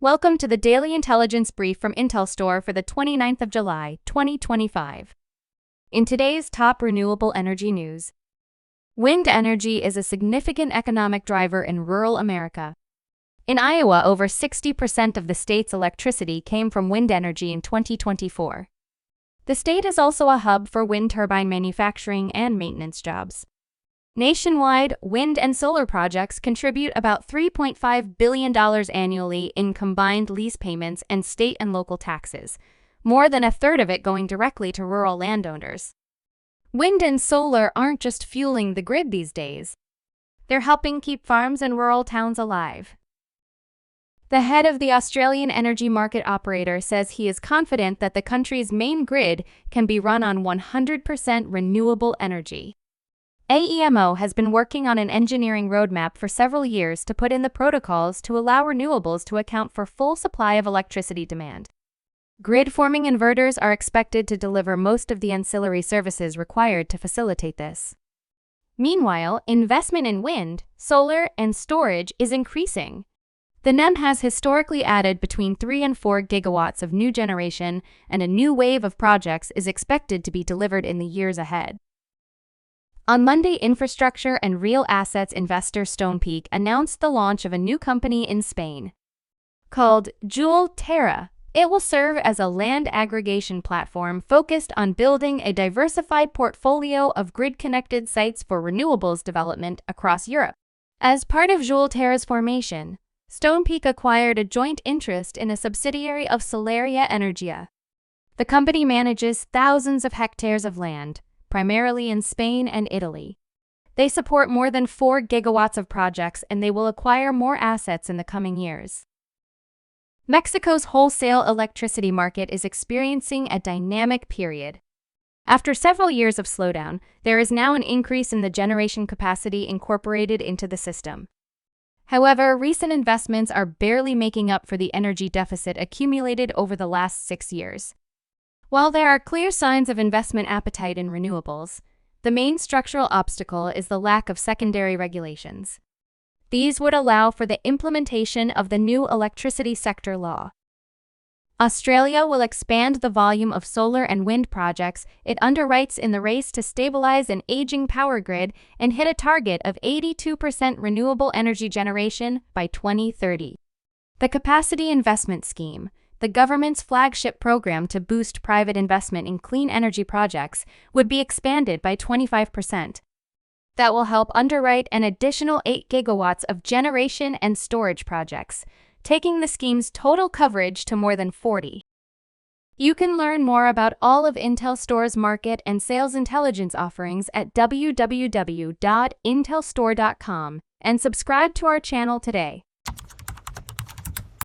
Welcome to the Daily Intelligence Brief from IntelStor for the 29th of July, 2025. In today's top renewable energy news, wind energy is a significant economic driver in rural America. In Iowa, over 60% of the state's electricity came from wind energy in 2024. The state is also a hub for wind turbine manufacturing and maintenance jobs. Nationwide, wind and solar projects contribute about $3.5 billion annually in combined lease payments and state and local taxes, more than a third of it going directly to rural landowners. Wind and solar aren't just fueling the grid these days. They're helping keep farms and rural towns alive. The head of the Australian energy market operator says he is confident that the country's main grid can be run on 100% renewable energy. AEMO has been working on an engineering roadmap for several years to put in the protocols to allow renewables to account for full supply of electricity demand. Grid-forming inverters are expected to deliver most of the ancillary services required to facilitate this. Meanwhile, investment in wind, solar, and storage is increasing. The NEM has historically added between 3 and 4 gigawatts of new generation, and a new wave of projects is expected to be delivered in the years ahead. On Monday, infrastructure and real assets investor Stonepeak announced the launch of a new company in Spain. Called JouleTerra, it will serve as a land aggregation platform focused on building a diversified portfolio of grid-connected sites for renewables development across Europe. As part of JouleTerra's formation, Stonepeak acquired a joint interest in a subsidiary of Solaria Energía. The company manages thousands of hectares of land, primarily in Spain and Italy. They support more than 4 gigawatts of projects, and they will acquire more assets in the coming years. Mexico's wholesale electricity market is experiencing a dynamic period. After several years of slowdown, there is now an increase in the generation capacity incorporated into the system. However, recent investments are barely making up for the energy deficit accumulated over the last 6 years. While there are clear signs of investment appetite in renewables, the main structural obstacle is the lack of secondary regulations. These would allow for the implementation of the new electricity sector law. Australia will expand the volume of solar and wind projects it underwrites in the race to stabilize an aging power grid and hit a target of 82% renewable energy generation by 2030. The Capacity Investment Scheme, the government's flagship program to boost private investment in clean energy projects, would be expanded by 25%. That will help underwrite an additional 8 gigawatts of generation and storage projects, taking the scheme's total coverage to more than 40. You can learn more about all of IntelStor's market and sales intelligence offerings at www.intelstor.com and subscribe to our channel today.